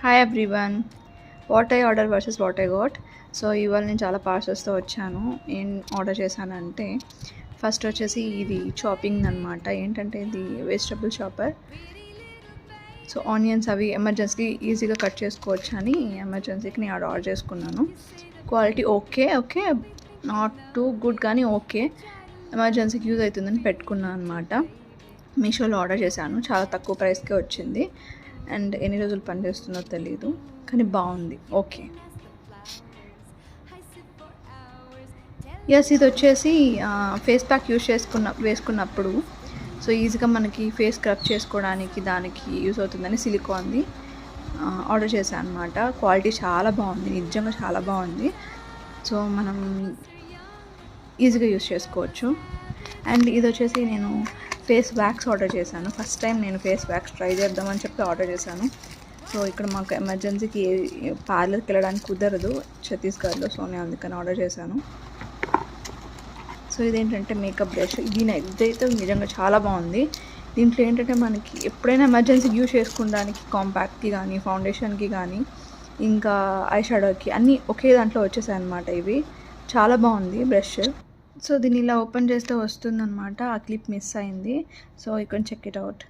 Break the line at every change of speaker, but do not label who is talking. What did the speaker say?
Hi everyone, what I order versus what I got. So ఇవాళ నేను చాలా పార్సల్స్తో వచ్చాను. ఏం ఆర్డర్ చేశానంటే ఫస్ట్ వచ్చేసి ఇది చాపింగ్ అనమాట. ఏంటంటే ఇది వెజిటబుల్ చాపర్. సో ఆనియన్స్ అవి ఎమర్జెన్సీకి ఈజీగా కట్ చేసుకోవచ్చు అని ఎమర్జెన్సీకి నేను ఆర్డర్ చేసుకున్నాను. Quality okay not too good కానీ ఓకే, ఎమర్జెన్సీకి యూజ్ అవుతుందని పెట్టుకున్నాను అనమాట. మీషోలో ఆర్డర్ చేశాను, చాలా తక్కువ ప్రైస్కే వచ్చింది. అండ్ ఎన్ని రోజులు పనిచేస్తుందో తెలీదు, కానీ బాగుంది, ఓకే. ఎస్, ఇది వచ్చేసి ఫేస్ ప్యాక్ వేసుకున్నప్పుడు సో ఈజీగా మనకి ఫేస్ స్క్రబ్ చేసుకోవడానికి దానికి యూజ్ అవుతుందని సిలికాన్ది ఆర్డర్ చేశాను అనమాట. క్వాలిటీ చాలా బాగుంది, నిజంగా చాలా బాగుంది. సో మనం ఈజీగా యూజ్ చేసుకోవచ్చు. అండ్ ఇది వచ్చేసి నేను ఫేస్ వ్యాక్స్ ఆర్డర్ చేశాను. ఫస్ట్ టైం నేను ఫేస్ వ్యాక్స్ ట్రై చేద్దామని చెప్పి ఆర్డర్ చేశాను. సో ఇక్కడ మాకు ఎమర్జెన్సీకి పార్లర్కి వెళ్ళడానికి కుదరదు ఛత్తీస్గఢ్లో, సో నేను అందుకని ఆర్డర్ చేశాను. సో ఇదేంటంటే మేకప్ బ్రష్. ఇదైతే నిజంగా చాలా బాగుంది. దీంట్లో ఏంటంటే మనకి ఎప్పుడైనా ఎమర్జెన్సీకి యూజ్ చేసుకోవడానికి కాంపాక్ట్కి కానీ ఫౌండేషన్కి కానీ ఇంకా ఐ షాడోకి అన్నీ ఒకే దాంట్లో వచ్చేసాయి అన్నమాట. ఇవి చాలా బాగుంది బ్రష్. సో దీన్ని ఇలా ఓపెన్ చేస్తే వస్తుందన్నమాట. ఆ క్లిప్ మిస్ అయింది, so you can check it out.